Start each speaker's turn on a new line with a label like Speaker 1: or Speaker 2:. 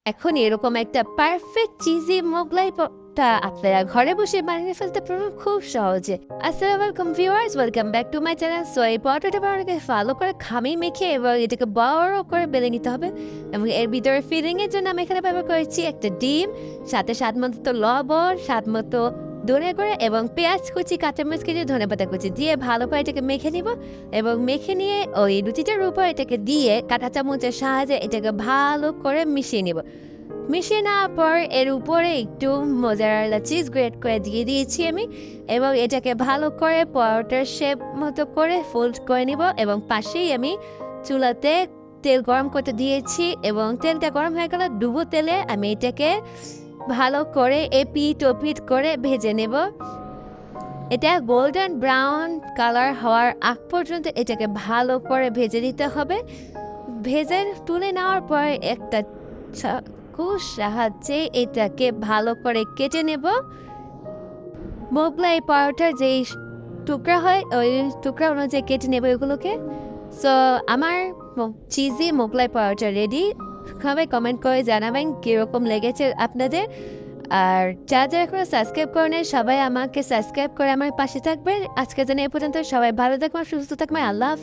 Speaker 1: এখন এরকম একটা পারফেক্ট চিজি মোগলাই টা আপনারা ঘরে বসে বানিয়ে ফেলতে পারবেন খুব সহজে। আসসালামু আলাইকুম viewers, welcome back to my channel. So এই পরোটাটা বানানোকে ভালো করে খামি মেখে এবং এটাকে বড় করে বেলে নিতে হবে এবং এর ভিতরে ফিলিং এর জন্য আমি এখানে ব্যবহার করেছি একটা ডিম, সাথে স্বাদ মতো লবণ, স্বাদ মতো ধনে করে এবং পেঁয়াজ কুচি, কাঁচামরিচ কুচি, ধনেপাতা কুচি দিয়ে ভালো করে এটাকে মেখে নিব এবং মেখে নিয়ে ওই রুটিটার উপর এটাকে দিয়ে কাঁটা চামচের সাহায্যে এটাকে ভালো করে মিশিয়ে নিব। মিশিয়ে নেওয়ার পর এর উপরে একটু মোজারেলা চিজ গ্রেট করে দিয়ে দিয়েছি আমি এবং এটাকে ভালো করে পরোটার শেপ মতো করে ফোল্ড করে নিব এবং পাশেই আমি চুলাতে তেল গরম করতে দিয়েছি এবং তেলটা গরম হয়ে গেলে ডুবো তেলে আমি এটাকে ভালো করে এপিট ওপিট করে ভেজে নেব। এটা গোল্ডেন ব্রাউন কালার হওয়ার আগ পর্যন্ত এটাকে ভালো করে ভেজে নিতে হবে। ভেজে তুলে নেওয়ার পর একটা চাকুর সাহায্যে এটাকে ভালো করে কেটে নেব। মোগলাই পরোটার যেই টুকরা হয় ওই টুকরা অনুযায়ী কেটে নেব এগুলোকে। সো আমার চিজি মোগলাই পরোটা রেডি। সবাই কমেন্ট করে জানাবেন কীরকম লেগেছে আপনাদের। আর যারা যারা এখনো সাবস্ক্রাইব করে নেয় সবাই আমাকে সাবস্ক্রাইব করে আমার পাশে থাকবেন। আজকের জন্য এ পর্যন্ত, সবাই ভালো থাকবেন, সুস্থ থাকবেন। আল্লাহ হাফেজ।